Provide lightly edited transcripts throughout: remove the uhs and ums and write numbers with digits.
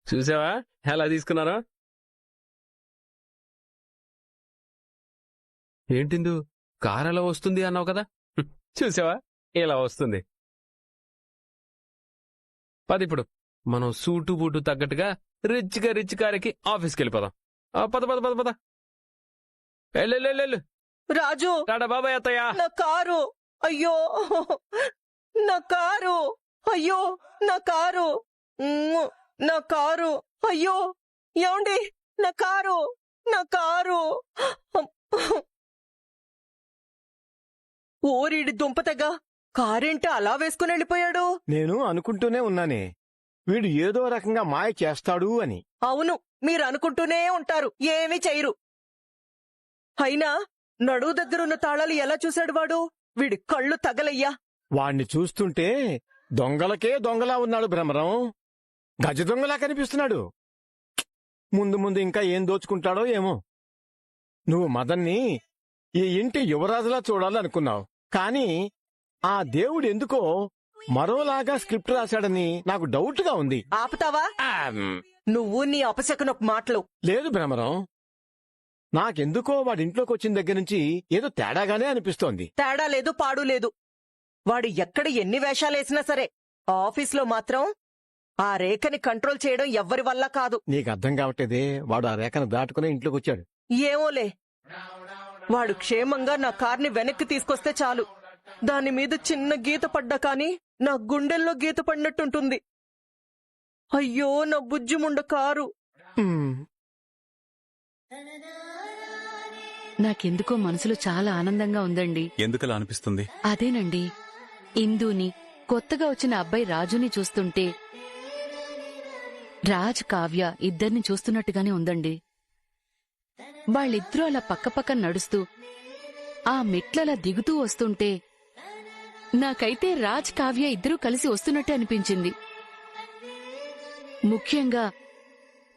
చూసావా ఎలా తీసుకున్నారో? ఏంటిందు కారు ఎలా వస్తుంది అన్నావు కదా, చూసావా ఇలా వస్తుంది. పదిప్పుడు మనం సూటు బూటు తగ్గట్టుగా రిచ్ కారెక్కి ఆఫీస్కి వెళ్ళిపోదాం. పద పద పద పద, వెళ్ళు. రాజు, టాటా బాబాయ్ అత్తయ్య. నా కారు! అయ్యో, నా కారు! అయ్యో, నా కారు! నా కారు! అయ్యో, ఏమండి, నా కారు! నా కారు! ఓరిడి దుంపతగా, కారేంటి అలా వేసుకుని వెళ్ళిపోయాడు? నేను అనుకుంటూనే ఉన్నానే, వీడు ఏదో రకంగా మాయ చేస్తాడు అని. అవును, మీరు అనుకుంటూనే ఉంటారు, ఏమీ చెయ్యరు. అయినా నడువు దగ్గరున్న తాళాలు ఎలా చూశాడు వాడు? వీడి కళ్ళు తగలయ్యా. వాణ్ణి చూస్తుంటే దొంగలకే దొంగలా ఉన్నాడు భ్రమరం. గజ దొంగలా కనిపిస్తున్నాడు. ముందు ముందు ఇంకా ఏం దోచుకుంటాడో ఏమో. నువ్వు మదన్ని ఈ ఇంటి యువరాజులా చూడాలనుకున్నావు, కాని ఆ దేవుడు ఎందుకో మరోలాగా స్క్రిప్ట్ రాశాడని నాకు డౌట్గా ఉంది. ఆపుతావా? నువ్వు నీ అపశకునపు మాటలు. లేదు భ్రమరం, నాకెందుకో వాడింట్లోకి వచ్చిన దగ్గర నుంచి ఏదో తేడాగానే అనిపిస్తోంది. తేడా లేదు, పాడు లేదు. వాడు ఎక్కడ ఎన్ని వేషాలేసినా సరే, ఆఫీస్లో మాత్రం ఆ రేఖని కంట్రోల్ చేయడం ఎవ్వరి వల్ల కాదు. నీకు అర్థం కావట్లేదే, వాడు ఆ రేఖను దాటుకునే ఇంట్లోకి వచ్చాడు. ఏమోలే, వాడు క్షేమంగా నా కార్ని వెనక్కి తీసుకొస్తే చాలు. దాని మీద చిన్న గీత పడ్డా కాని నా గుండెల్లో గీత పడినట్టుంటుంది. అయ్యో, నా బుజ్జిముండ కారు! నాకెందుకో మనసులో చాలా ఆనందంగా ఉందండి. ఎందుకలా అనిపిస్తుంది? అదేనండి, ఇందూని, కొత్తగా వచ్చిన అబ్బాయి రాజుని చూస్తుంటే రాజ్, కావ్య ఇద్దరిని చూస్తున్నట్టుగానే ఉందండి. వాళ్ళిద్దరూ అలా పక్కపక్క నడుస్తూ ఆ మెట్లలా దిగుతూ వస్తుంటే నాకైతే రాజ్, కావ్య ఇద్దరూ కలిసి వస్తున్నట్టే అనిపించింది. ముఖ్యంగా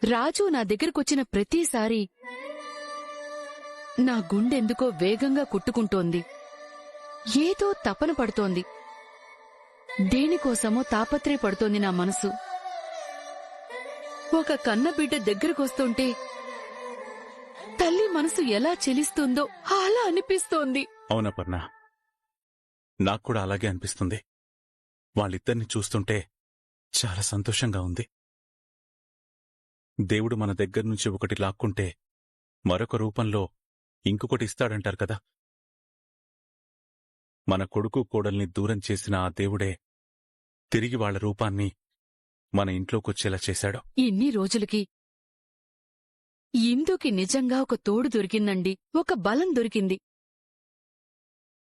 రాజు నా దగ్గరకొచ్చిన ప్రతిసారి నా గుండెందుకో వేగంగా కుట్టుకుంటోంది. ఏదో తపన పడుతోంది. దేనికోసమో తాపత్రయపడుతోంది నా మనసు. ఒక కన్నబిడ్డ దగ్గరకొస్తుంటే తల్లి మనసు ఎలా చెలిస్తుందో అలా అనిపిస్తోంది. అవునపర్ణ, నాక్కూడా అలాగే అనిపిస్తుంది. వాళ్ళిద్దరిని చూస్తుంటే చాలా సంతోషంగా ఉంది. దేవుడు మన దగ్గర్నుంచి ఒకటి లాక్కుంటే మరొక రూపంలో ఇంకొకటి ఇస్తాడంటారు కదా. మన కొడుకు కోడల్ని దూరం చేసిన ఆ దేవుడే తిరిగి వాళ్ల రూపాన్ని మన ఇంట్లోకొచ్చేలా చేశాడు. ఇన్ని రోజులకి ఇందుకి నిజంగా ఒక తోడు దొరికిందండి, ఒక బలం దొరికింది.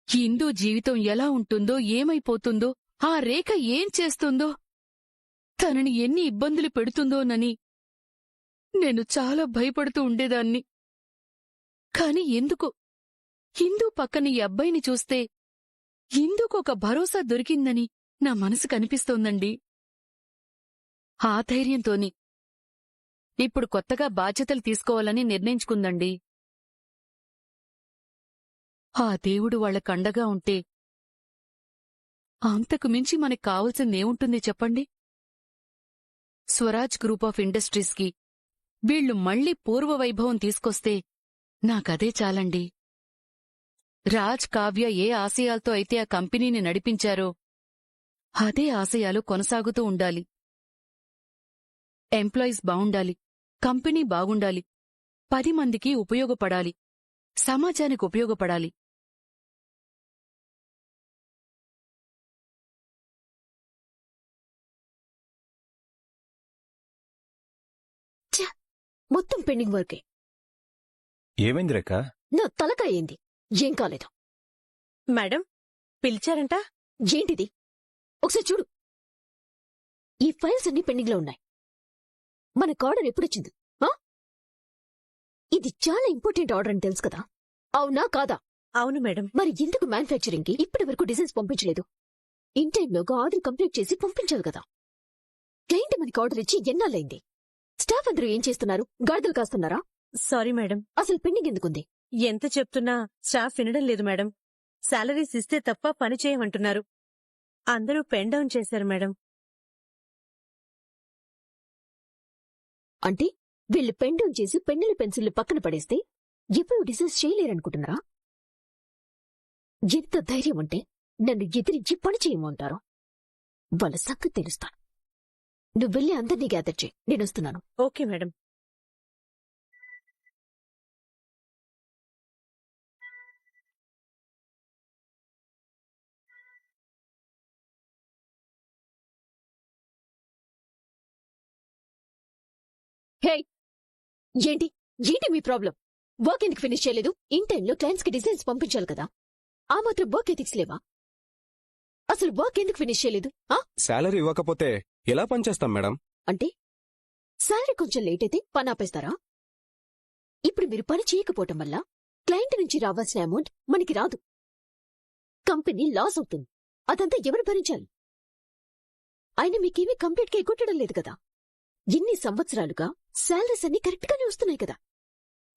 ఇందు జీవితం ఎలా ఉంటుందో, ఏమైపోతుందో, ఆ రేఖ ఏం చేస్తుందో, తనని ఎన్ని ఇబ్బందులు పెడుతుందోనని నేను చాలా భయపడుతూ ఉండేదాన్ని. కాని ఎందుకో ఇందు పక్కన ఈ అబ్బాయిని చూస్తే ఇందుకొక భరోసా దొరికిందని నా మనసు కనిపిస్తోందండి. ఆ ధైర్యంతోని ఇప్పుడు కొత్తగా బాధ్యతలు తీసుకోవాలని నిర్ణయించుకుందండి. ఆ దేవుడు వాళ్ల కండగా ఉంటే అంతకు మించి మనకు కావాల్సిందేముంటుంది చెప్పండి? స్వరాజ్ గ్రూప్ ఆఫ్ ఇండస్ట్రీస్కి వీళ్లు మళ్లీ పూర్వవైభవం తీసుకొస్తే నాకదే చాలండి. రాజ్, కావ్య ఏ ఆశయాలతో అయితే ఆ కంపెనీని నడిపించారో అదే ఆశయాలు కొనసాగుతూ ఉండాలి. ఎంప్లాయీస్ బావుండాలి, కంపెనీ బాగుండాలి, 10 మందికి ఉపయోగపడాలి, సమాజానికి ఉపయోగపడాలి. మొత్తం పెండింగ్ వర్కే. ఏమైంది రేఖ? నా తలకాయింది, ఏం కాలేదు. మేడం పిలిచారంట? ఏంటిది? ఒకసారి చూడు. ఈ ఫైల్స్ అన్ని పెండింగ్ లో ఉన్నాయి. మనకు ఆర్డర్ ఎప్పుడొచ్చింది? ఇది చాలా ఇంపార్టెంట్ ఆర్డర్ అని తెలుసు కదా, అవునా కాదా? అవును మేడం. మరి ఎందుకు మ్యానుఫ్యాక్చరింగ్ కి ఇప్పటి వరకు డిజైన్స్ పంపించలేదు? ఇన్ టైంలోగా ఆర్డర్ కంప్లీట్ చేసి పంపించాలి కదా. క్లయింట్ మనకి ఆర్డర్ ఇచ్చి ఎన్నాళ్ళైంది? స్టాఫ్ అందరూ ఏం చేస్తున్నారు? గాడిదలు కాస్తున్నారా? Sorry madam. అసలు పెండింగ్ ఎందుకుంది? ఎంత చెప్తున్నా స్టాఫ్ వినడం లేదు మేడం. శాలరీస్ ఇస్తే తప్ప పని చేయమంటున్నారు. అందరూ పెన్ డౌన్ చేశారు మేడం. అంటే వీళ్ళు పెండం చేసి పెన్నుల పెన్సిల్ని పక్కన పడేస్తే ఎప్పుడు డిసైజ్ చేయలేరనుకుంటున్నారా? ఎంత ధైర్యం ఉంటే నన్ను ఎదిరించి పని చేయమంటారు. వాళ్ళ సంగతి తెలుస్తాను. నువ్వు వెళ్ళి అందరినీ గ్యాదర్ చేయి, నేనొస్తున్నాను. Okay madam. హే, ఏంటి ఏంటి మీ ప్రాబ్లం? వర్క్ ఎందుకు ఫినిష్ చేయలేదు? ఇన్ టైంలో క్లయింట్స్ కి డిజైన్స్ పంపించాలి కదా. ఆ మాత్రం వర్క్ ఎథిక్స్ లేవా? అసలు వర్క్ ఎందుకు ఫినిష్ చేయలేదు? శాలరీ ఇవ్వకపోతే ఎలా పనిచేస్తాం మేడం? అంటే శాలరీ కొంచెం లేట్ అయితే పని ఆపేస్తారా? ఇప్పుడు మీరు పని చేయకపోవటం వల్ల క్లయింట్ నుంచి రావాల్సిన అమౌంట్ మనకి రాదు. కంపెనీ లాస్ అవుతుంది. అదంతా ఎవరు భరించాలి? ఆయన మీకేమీ కంప్లీట్ గా ఎగ్గొట్టడం లేదు కదా. ఇన్ని సంవత్సరాలుగా శాలరీస్ అన్ని కరెక్ట్ గానే వస్తున్నాయి కదా.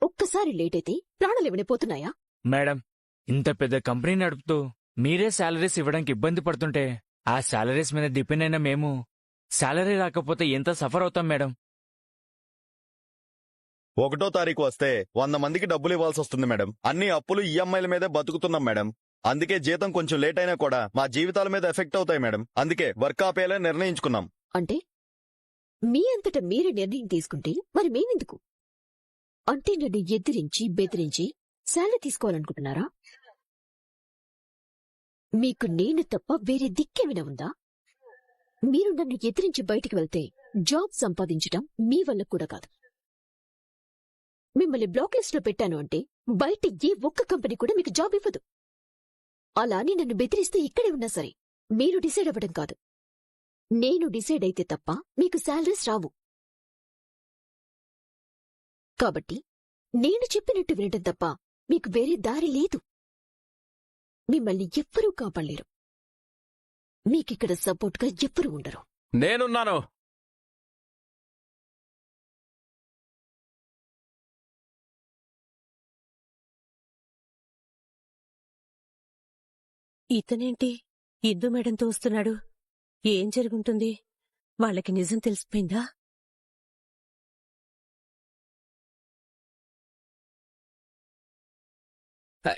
ఒక్కసారి లేట్ అయితే ప్రాణాలేమైనా పోతున్నాయా? మేడం, ఇంత పెద్ద కంపెనీ నడుపుతూ మీరే శాలరీస్ ఇవ్వడానికి ఇబ్బంది పడుతుంటే ఆ శాలరీస్ మీద డిపెండ్ అయిన మేము శాలరీ రాకపోతే ఎంత సఫర్ అవుతాం మేడం? 1వ తారీఖు వస్తే 100 మందికి డబ్బులు ఇవ్వాల్సి వస్తుంది మేడం. అన్ని అప్పులు ఈఎంఐల మీదే బతుకుతున్నాం మేడం. అందుకే జీతం కొంచెం లేట్ అయినా కూడా మా జీవితాల మీద ఎఫెక్ట్ అవుతాయి మేడం. అందుకే వర్క్ ఆపేయాలని నిర్ణయించుకున్నాం. అంటే మీ అంతటా మీరే నిర్ణయం తీసుకుంటే మరి మేమెందుకు? అంటే నన్ను ఎదిరించి బెదిరించి శాలరీ తీసుకోవాలనుకుంటున్నారా? మీకు నేను తప్ప వేరే దిక్కేమైనా ఉందా? మీరు నన్ను ఎదిరించి బయటికి వెళ్తే జాబ్ సంపాదించటం మీ వల్ల కూడా కాదు. మిమ్మల్ని బ్లాక్ లిస్ట్ లో పెట్టాను అంటే బయట ఏ ఒక్క కంపెనీ కూడా మీకు జాబ్ ఇవ్వదు. అలా అని నన్ను బెదిరిస్తే ఇక్కడే ఉన్నా సరే మీరు డిసైడ్ అవ్వడం కాదు, నేను డిసైడ్ అయితే తప్ప మీకు శాలరీస్ రావు. కాబట్టి నేను చెప్పినట్టు వినటం తప్ప మీకు వేరే దారి లేదు. మిమ్మల్ని ఎవ్వరూ కాపాడలేరు. మీకిక్కడ సపోర్ట్గా ఎవ్వరూ ఉండరు. నేనున్నాను. ఇతనేంటి ఇందు మేడంతో వస్తున్నాడు? ఏం జరుగుంటుంది? వాళ్ళకి నిజం తెలిసిపోయిందా?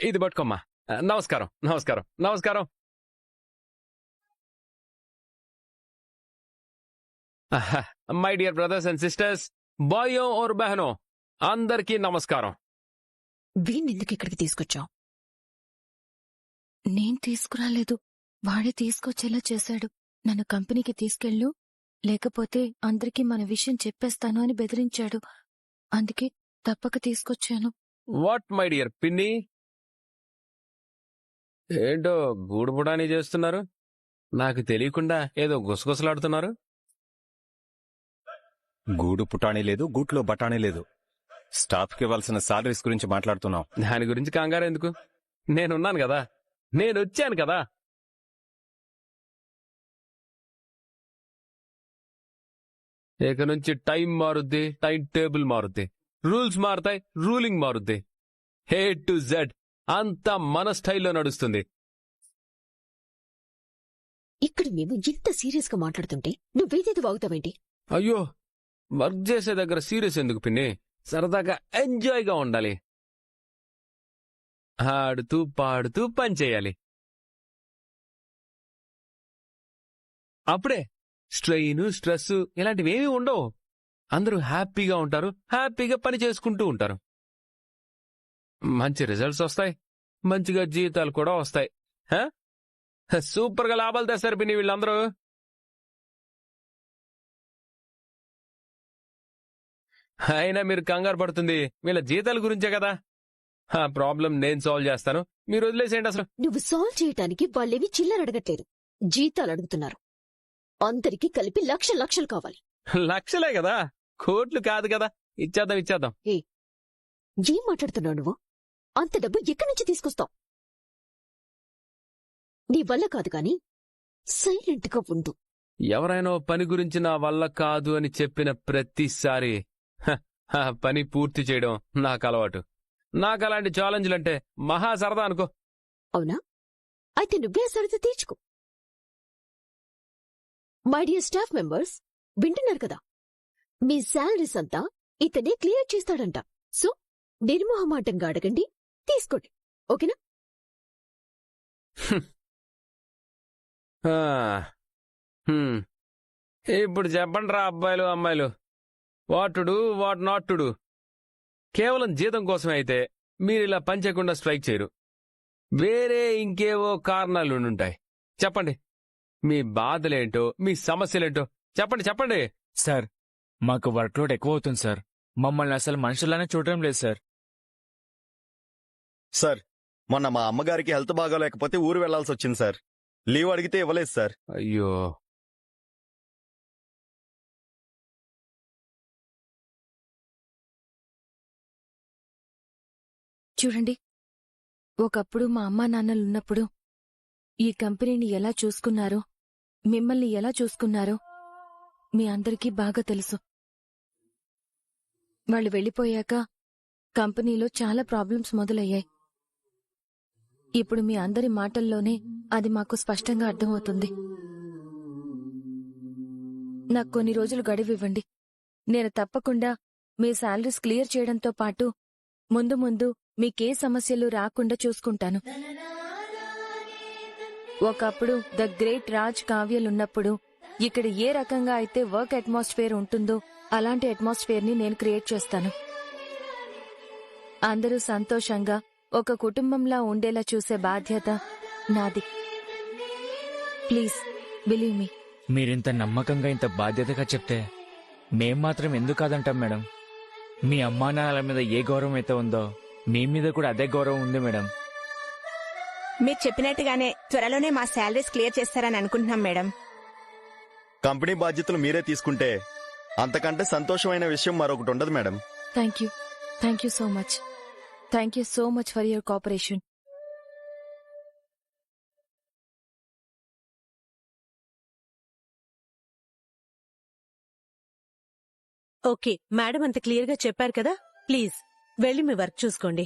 ఇది పట్టుకోమ్మా. నమస్కారం నమస్కారం నమస్కారం. My dear brothers and sisters, బాయ్యో और బహనో, అందరికీ నమస్కారం. వీణెందుకు ఇక్కడికి తీసుకొచ్చావు? నేను తీసుకురాలేదు, వాడే తీసుకొచ్చేలా చేశాడు. నన్ను కంపెనీకి తీసుకెళ్ళు, లేకపోతే అందరికీ మన విషయం చెప్పేస్తాను అని బెదిరించాడు. అందుకే తప్పక తీసుకొచ్చాను. వాట్ మై డియర్ పిన్ని, ఏంటో గూడుబుడాని చేస్తున్నారు? నాకు తెలియకుండా ఏదో గుసగుసలాడుతున్నారు. గూడు పుటాణీ లేదు, గూట్లో బఠానీ లేదు. స్టాఫ్కి ఇవ్వాల్సిన సాలరీస్ గురించి మాట్లాడుతున్నాం. దాని గురించి కంగారు ఎందుకు? నేనున్నాను కదా, నేనొచ్చాను కదా. ఇక నుంచి టైం మారుద్ది, టైం టేబుల్ మారుద్ది, రూల్స్ మారుతాయి, రూలింగ్ మారుద్ది. ఏ టు జెడ్ అంతా మన స్టైల్లో నడుస్తుంది. ఇక్కడ మేము ఇంత సీరియస్ గా మాట్లాడుతుంటే నువ్వేదేది వాగుతావేంటి? అయ్యో, వర్క్ చేసే దగ్గర సీరియస్ ఎందుకు పిన్ని? సరదాగా ఎంజాయ్గా ఉండాలి. ఆడుతూ పాడుతూ పని చేయాలి. అప్పుడే స్ట్రెయిన్, స్ట్రెస్ ఇలాంటివేమీ ఉండవు. అందరూ హ్యాపీగా ఉంటారు, హ్యాపీగా పని చేసుకుంటూ ఉంటారు. మంచి రిజల్ట్స్ వస్తాయి, మంచిగా జీతాలు కూడా వస్తాయి. సూపర్గా లాభాలు తెస్తారు పిన్ని వీళ్ళందరూ. అయినా మీరు కంగారు పడుతుంది వీళ్ళ జీతాల గురించే కదా. ప్రాబ్లం నేను సాల్వ్ చేస్తాను, మీరు వదిలేసేయండి. అసలు నువ్వు సాల్వ్ చేయటానికి వాళ్ళేవి చిల్లర అడగట్లేదు, జీతాలు అడుగుతున్నారు. అందరికీ కలిపి లక్షలు కావాలి. లక్షలే కదా, కోట్లు కాదు కదా. ఇచ్చేద్దాం ఇచ్చేద్దాం. ఏం మాట్లాడుతున్నావు నువ్వు? అంత డబ్బు ఎక్కడి నుంచి తీసుకొస్తావు? నీ వల్ల కాదు కాని సైలెంట్గా ఉండు. ఎవరైనా పని గురించి నా వల్ల కాదు అని చెప్పిన ప్రతిసారి ఆ పని పూర్తి చేయడం నాకు అలవాటు. నాకు అలాంటి ఛాలెంజ్లంటే మహా సరదా అనుకో. అవునా? అయితే నువ్వే సరదా తీర్చుకో. మై డియర్ స్టాఫ్ మెంబర్స్, వింటున్నారు కదా, మీ శాలరీస్ అంతా ఇతనే క్లియర్ చేస్తాడంట. సో నిర్మోహమాటంగా అడగండి, తీసుకోండి. ఓకేనా? ఆ, హ్మ్. ఇప్పుడు చెప్పండి రా అబ్బాయిలు అమ్మాయిలు, what to do what not to do. కేవలం జీతం కోసమే అయితే మీరు ఇలా పని చేయకుండా స్ట్రైక్ చేయరు. వేరే ఇంకేవో కారణాలు ఉంటాయి. చెప్పండి, మీ బాధలేంటో, మీ సమస్యలేంటో చెప్పండి చెప్పండి. సార్, మాకు వర్క్లోడ్ ఎక్కువ అవుతుంది సార్. మమ్మల్ని అసలు మనుషులానే చూడడం లేదు సార్. సార్, మొన్న మా అమ్మగారికి హెల్త్ బాగోలేకపోతే ఊరు వెళ్లాల్సి వచ్చింది సార్. లీవ్ అడిగితే ఇవ్వలేదు సార్. అయ్యో, చూడండి, ఒకప్పుడు మా అమ్మా నాన్నలున్నప్పుడు ఈ కంపెనీని ఎలా చూసుకున్నారో, మిమ్మల్ని ఎలా చూసుకున్నారో మీ అందరికీ బాగా తెలుసు. వాళ్ళు వెళ్ళిపోయాక కంపెనీలో చాలా ప్రాబ్లమ్స్ మొదలయ్యాయి. ఇప్పుడు మీ అందరి మాటల్లోనే అది మాకు స్పష్టంగా అర్థమవుతుంది. నాకు కొన్ని రోజులు గడువివ్వండి. నేను తప్పకుండా మీ శాలరీస్ క్లియర్ చేయడంతో పాటు ముందు ముందు మీకే సమస్యలు రాకుండా చూసుకుంటాను. ఒకప్పుడు ద గ్రేట్ రాజ్ కావ్యలున్నప్పుడు ఇక్కడ ఏ రకంగా అయితే వర్క్ అట్మాస్ఫియర్ ఉంటుందో అలాంటి అట్మాస్ఫియర్ ని నేను క్రియేట్ చేస్తాను. అందరూ సంతోషంగా ఒక కుటుంబంలా ఉండేలా చూసే బాధ్యత నాది. Please believe me. మీరింత నమ్మకంగా ఇంత బాధ్యతగా చెప్తే మేం మాత్రం ఎందుకు కాదంటాం మేడం? మీ అమ్మా నాన్నల మీద ఏ గౌరవం అయితే ఉందో మీ మీద కూడా అదే గౌరవం ఉంది మేడం. మీరు చెప్పినట్టుగానే త్వరలోనే మా శాలరీస్ క్లియర్ చేస్తారని అనుకుంటున్నాం మేడం. కంపెనీ బాధ్యతలు మీరే తీసుకుంటే అంతకంటే సంతోషమైన విషయం మరొకటి ఉండదు madam. Thank you. Thank you so much. Thank you so much for your cooperation. Okay madam, అంత క్లియర్ గా చెప్పారు కదా. ప్లీజ్ వెళ్ళి మీ వర్క్ చూసుకోండి.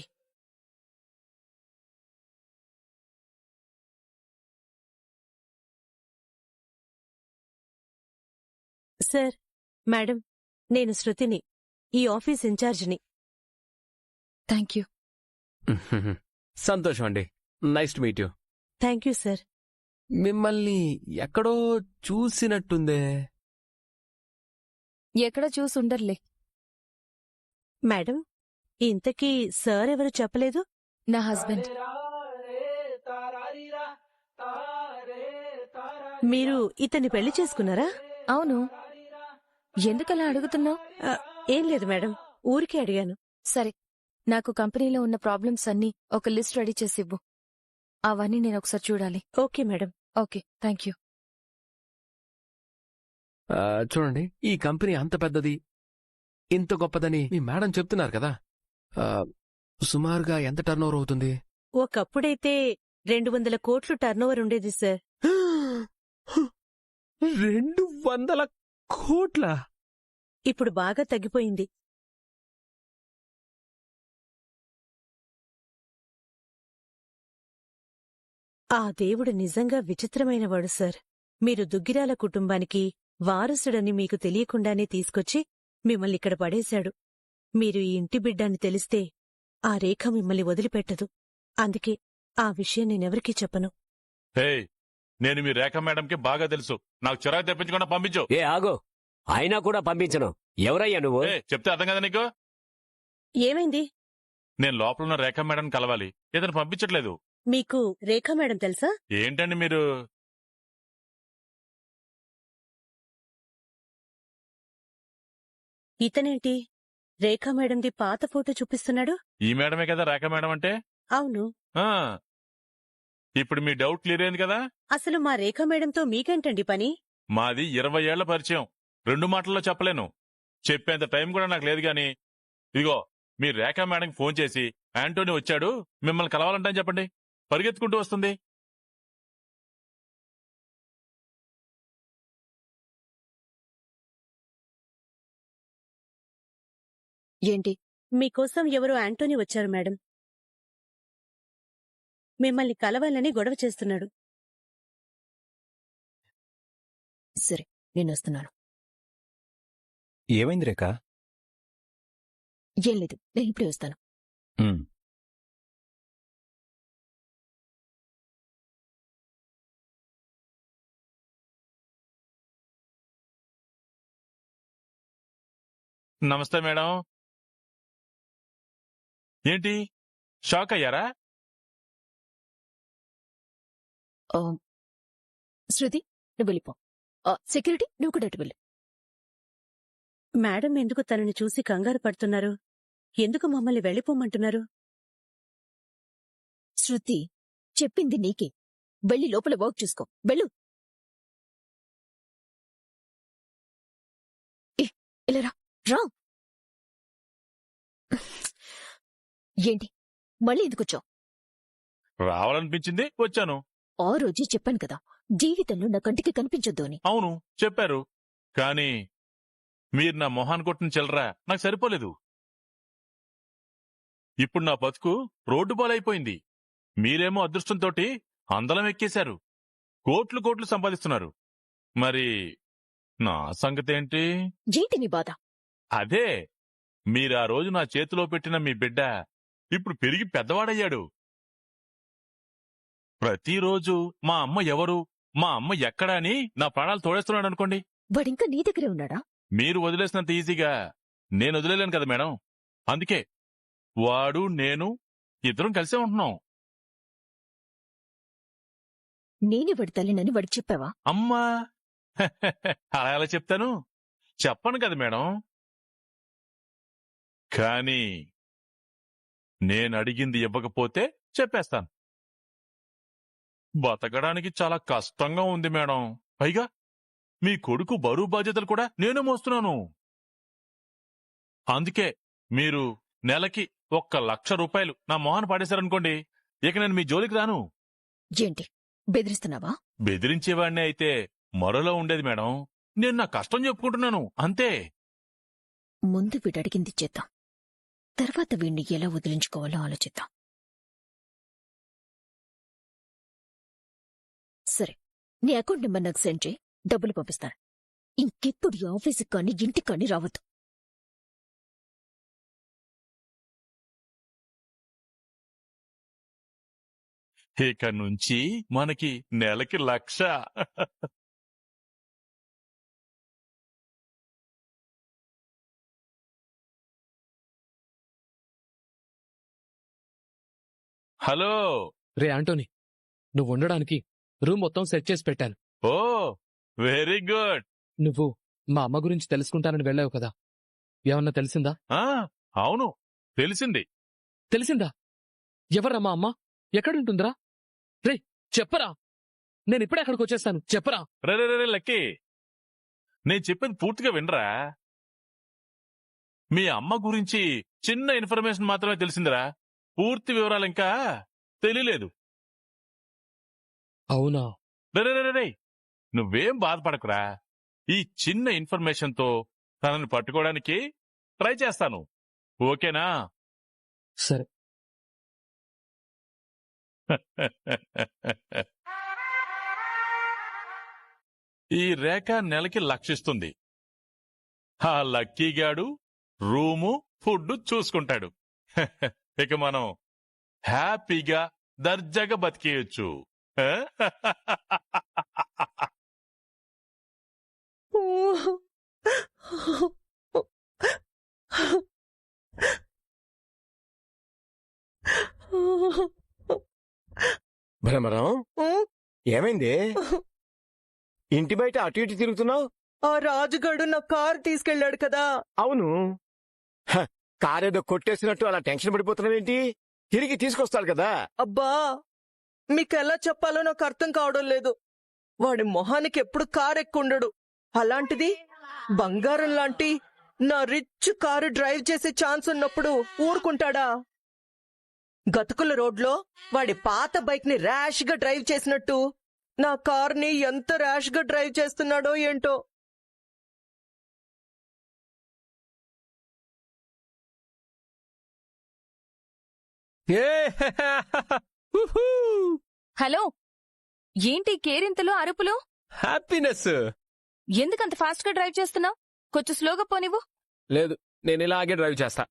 సార్, మేడం, నేను శృతిని, ఈ ఆఫీస్ ఇన్ఛార్జిని. Thank you. సంతోషం అండి. Nice to meet you. Thank you sir. మిమ్మల్ని ఎక్కడో చూసినట్టుందే. ఎక్కడ చూసుండర్లే. మేడం, ఇంతకీ సార్ ఎవరు చెప్పలేదు? నా హస్బెండ్. మీరు ఇతన్ని పెళ్లి చేసుకున్నారా? అవును. ఎందుకలా అడుగుతున్నావు? ఆ, ఏం లేదు మేడం, ఊరికే అడిగాను. సరే, నాకు కంపెనీలో ఉన్న ప్రాబ్లమ్స్ అన్నీ ఒక లిస్ట్ రెడీ చేసి ఇవ్వు. అవన్నీ నేను ఒకసారి చూడాలి. Okay madam. Okay, thank you. చూడండి, ఈ కంపెనీ అంత పెద్దది, ఇంత గొప్పదని మీ మేడం చెప్తున్నారు కదా. సుమారుగా ఎంత టర్నోవర్ అవుతుంది? ఒకప్పుడైతే 200 కోట్లు టర్నోవర్ ఉండేది సార్. 200 కోట్ల? ఇప్పుడు బాగా తగ్గిపోయింది. ఆ దేవుడు నిజంగా విచిత్రమైనవాడు సార్. మీరు దుగ్గిరాల కుటుంబానికి వారసుడని మీకు తెలియకుండానే తీసుకొచ్చి మిమ్మల్ని ఇక్కడ పడేశాడు. మీరు ఈ ఇంటి బిడ్డని తెలిస్తే ఆ రేఖ మిమ్మల్ని వదిలిపెట్టదు. అందుకే ఆ విషయం నేనెవరికీ చెప్పను. హే, నేను మీ రేఖ మేడంకి బాగా తెలుసు. నాకు చిరాకు తెప్పించకుండా పంపించు. ఏ ఆగో, అయినా కూడా పంపించను. ఎవరయ్యా నువ్వు? చెప్తే అర్థం కదా నీకు? ఏమైంది? నేను లోపల ఉన్న రేఖ మేడం కలవాలి. ఇతను పంపించట్లేదు. మీకు రేఖ మేడం తెలుసా? ఏంటండి మీరు? ఇతనేంటి రేఖా మేడంది పాత ఫోటో చూపిస్తున్నాడు? ఈ మేడమే కదా రేఖ మేడం అంటే? అవును. ఆ, ఇప్పుడు మీ డౌట్ క్లియర్ అయింది కదా. అసలు మా రేఖా మేడంతో మీకేంటండి పని? మాది 20 ఏళ్ల పరిచయం. 2 మాటల్లో చెప్పలేను. చెప్పేంత టైం కూడా నాకు లేదు గాని, ఇదిగో మీ రేఖా మేడంకి ఫోన్ చేసి యాంటోనీ వచ్చాడు, మిమ్మల్ని కలవాలంటని చెప్పండి. పరిగెత్తుకుంటూ వస్తుంది. ఏంటి? మీకోసం ఎవరో యాంటోనీ వచ్చారు మేడం. మిమ్మల్ని కలవాలని గొడవ చేస్తున్నాడు. సరే, నేనొస్తున్నాను. ఏమైంది రేఖ? ఏం లేదు, నేను ఇప్పుడే వస్తాను. ఉమ్. నమస్తే మేడం. ఏంటి షాక్ అయ్యారా? ఆ, శృతి, నువ్వు వెళ్ళిపో. సెక్యూరిటీ, నువ్వు కూడా అటు వెళ్ళు. మేడం ఎందుకు తనని చూసి కంగారు పడుతున్నారు? ఎందుకు మమ్మల్ని వెళ్ళిపోమంటున్నారు? శృతి, చెప్పింది నీకే. వెళ్ళి లోపల వర్క్ చూసుకో. వెళ్ళు. ఇలా రా. రా. ఏంటి మళ్ళీ ఎందుకొచ్చావు? రావాలనిపించింది, వచ్చాను. ఆ రోజే చెప్పాను కదా, జీవితంలో నా కంటికి కనిపించొద్దు అని. అవును చెప్పారు, కానీ మీరు నా మొహాన్ని కొట్టిన చిల్లరా నాకు సరిపోలేదు. ఇప్పుడు నా బతుకు రోడ్డు పాలైపోయింది. మీరేమో అదృష్టంతోటి అందలం ఎక్కేశారు, కోట్లు కోట్లు సంపాదిస్తున్నారు. మరి నా సంగతేంటి? ఏంటి నీ బాధ? అదే, మీరా రోజు నా చేతిలో పెట్టిన మీ బిడ్డ ఇప్పుడు పెరిగి పెద్దవాడయ్యాడు. ప్రతిరోజు మా అమ్మ ఎవరు, మా అమ్మ ఎక్కడా అని నా ప్రాణాలు తోడేస్తున్నాడు అనుకోండి. వాడింకా నీ దగ్గరే ఉన్నాడా? మీరు వదిలేసినంత ఈజీగా నేను వదిలేలేను కదా మేడం. అందుకే వాడు నేను ఇద్దరం కలిసే ఉంటున్నాం. నేనే వాడి తల్లినని వాడికి చెప్పావా? అమ్మా అలా ఎలా చెప్తాను, చెప్పను కదా మేడం. కానీ నేను అడిగింది ఇవ్వకపోతే చెప్పేస్తాను. బతకడానికి చాలా కష్టంగా ఉంది మేడం. పైగా మీ కొడుకు బరువు బాధ్యతలు కూడా నేనే మోస్తున్నాను. అందుకే మీరు నెలకి 1,00,000 రూపాయలు నా మొహాన పాడేశారనుకోండి, ఇక నేను మీ జోలికి రాను. ఏంటి బెదిరిస్తున్నావా? బెదిరించేవాడిని అయితే మరోలా ఉండేది మేడం. నేను నా కష్టం చెప్పుకుంటున్నాను అంతే. ముందు వీడడిగింది చేద్దాం, తర్వాత వీణ్ణి ఎలా వదిలించుకోవాలో ఆలోచిద్దాం. సరే, నీ అకౌంట్ నెంబర్ నాకు సెండ్ చేయి, డబ్బులు పంపిస్తాను. ఇంకెప్పుడు ఈ ఆఫీసుకి కానీ ఇంటికి కానీ రావద్దు. ఇక నుంచి మనకి నెలకి 1,00,000. హలో. రే ఆంటోనీ, నువ్వు ఉండడానికి రూమ్ మొత్తం సెట్ చేసి పెట్టాను. ఓ వెరీ గుడ్. నువ్వు మా అమ్మ గురించి తెలుసుకుంటానని వెళ్ళావు కదా, ఏమన్నా తెలిసిందా? అవును తెలిసింది. తెలిసిందా? ఎవరా మా అమ్మ? ఎక్కడుంటుందిరా? రే చెప్పరా, నేను ఇప్పుడే అక్కడికి వచ్చేస్తాను, చెప్పరా. రే లక్కీ, నేను చెప్పేది పూర్తిగా వినరా. మీ అమ్మ గురించి చిన్న ఇన్ఫర్మేషన్ మాత్రమే తెలిసిందిరా, పూర్తి వివరాలు ఇంకా తెలియలేదు. అవునా? రే నువ్వేం బాధపడకురా. ఈ చిన్న ఇన్ఫర్మేషన్తో తనని పట్టుకోవడానికి ట్రై చేస్తాను, ఓకేనా? సరే. ఈ రేఖ నెలకి 1,00,000 ఇస్తుంది. ఆ లక్కీగాడు రూము ఫుడ్ చూసుకుంటాడు. ఇక మనం హ్యాపీగా దర్జాగా బతికేయచ్చు. భ్రమరం, ఏమైంది? ఇంటి బయట అటు ఇటు తిరుగుతున్నావు? ఆ రాజుగాడు నా కారు తీసుకెళ్లాడు కదా. అవును. కారేదో కొట్టేసినట్టు అలా టెన్షన్ పడిపోతున్నావేంటి? తిరిగి తీసుకొస్తాడు కదా. అబ్బా, మీకెలా చెప్పాలో నాకు అర్థం కావడం లేదు. వాడి మొహానికి ఎప్పుడు కారు ఎక్కుండడు. అలాంటిది బంగారం లాంటి నా రిచ్ కారు డ్రైవ్ చేసే ఛాన్స్ ఉన్నప్పుడు ఊరుకుంటాడా? గతుకుల రోడ్లో వాడి పాత బైక్ ని ర్యాష్ గా డ్రైవ్ చేసినట్టు నా కార్ని ఎంత ర్యాష్ గా డ్రైవ్ చేస్తున్నాడో ఏంటో. హలో, ఏంటి కేరింతలు అరుపులు? హ్యాపీనెస్. ఎందుకంత ఫాస్ట్ గా డ్రైవ్ చేస్తున్నావు? కొంచెం స్లోగా పోనివ్వు. లేదు, నేను ఇలాగే డ్రైవ్ చేస్తా.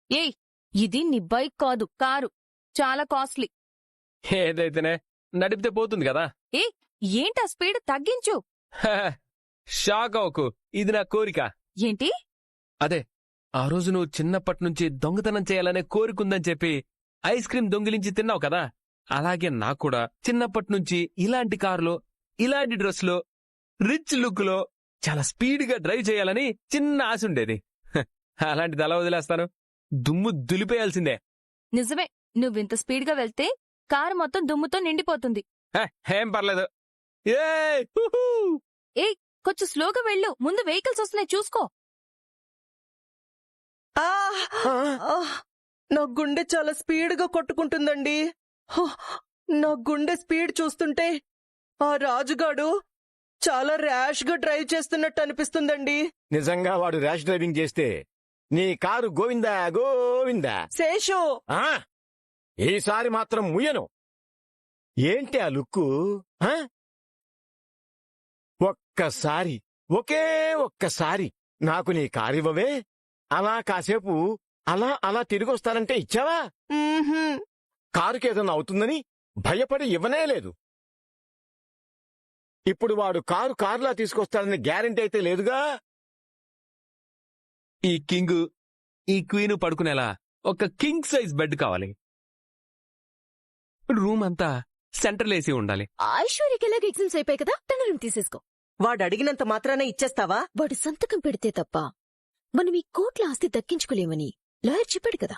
ఏయ్, ఇది నీ బైక్ కాదు, కారు. చాలా కాస్ట్లీ. ఏదైతేనే నడిపితే పోతుంది కదా. ఏ ఏంటా స్పీడ్ తగ్గించు. హ, షాక్ అవ్వకు, ఇది నా కోరిక. ఏంటి? అదే ఆ రోజు నువ్వు చిన్నప్పటి నుంచి దొంగతనం చేయాలనే కోరికుందని చెప్పి ఐస్ క్రీం దొంగిలించి తిన్నావు కదా, అలాగే నాకు కూడా చిన్నప్పటి నుంచి ఇలాంటి కారులో, ఇలాంటి డ్రెస్లో, రిచ్ లుక్లో చాలా స్పీడ్గా డ్రైవ్ చేయాలని చిన్న ఆశ ఉండేది. హ, అలాంటిది అలా వదిలేస్తాను? దుమ్ము దులిపేయాల్సిందే. నిజమే, నువ్వింత స్పీడ్గా వెళ్తే కారు మొత్తం దుమ్ముతో నిండిపోతుంది. హ, ఏం పర్లేదు. ఏయ్, హుహూ. ఏయ్, కొంచెం స్లోగా వెళ్ళు, ముందు వెహికల్స్ వస్తున్నాయి చూసుకో. ఆ! ఆ! నా గుండె చాలా స్పీడ్గా కొట్టుకుంటుందండి. హో! నా గుండె స్పీడ్ చూస్తుంటే ఆ రాజుగాడు చాలా ర్యాష్గా డ్రైవ్ చేస్తున్నట్టు అనిపిస్తుందండి. నిజంగా వాడు ర్యాష్ డ్రైవింగ్ చేస్తే నీ కారు గోవిందా గోవిందా. శేషు, ఆ? ఈసారి మాత్రం ముయ్యను. ఏంటి ఆ లుక్కు? ఆ? ఒక్కసారి, ఒకే ఒక్కసారి నాకు నీ కారివ్వవే. అలా కాసేపు అలా తిరిగొస్తానంటే ఇచ్చావా? మ్మ్హ్మ్. కారుకేదన్నా అవుతుందని భయపడి ఇవ్వనే లేదు. ఇప్పుడు వాడు కారులా తీసుకొస్తాడని గ్యారెంటీ అయితే లేదుగా. ఈ కింగ్, ఈ క్వీన్ పడుకునేలా ఒక కింగ్ సైజ్ బెడ్ కావాలి. రూమ్ అంతా సెంట్రల్ ఏసీ ఉండాలి. ఐశ్వర్యకి ఎలాగ ఎగ్జామ్స్ అయిపోయి కదా, తన రూమ్ తీసేసుకో. వాడు అడిగినంత మాత్రాన ఇచ్చేస్తావా? వాడు సంతకం పెడితే తప్ప మనం ఈ కోట్ల ఆస్తి దక్కించుకోలేమని లాయర్ చెప్పాడు కదా.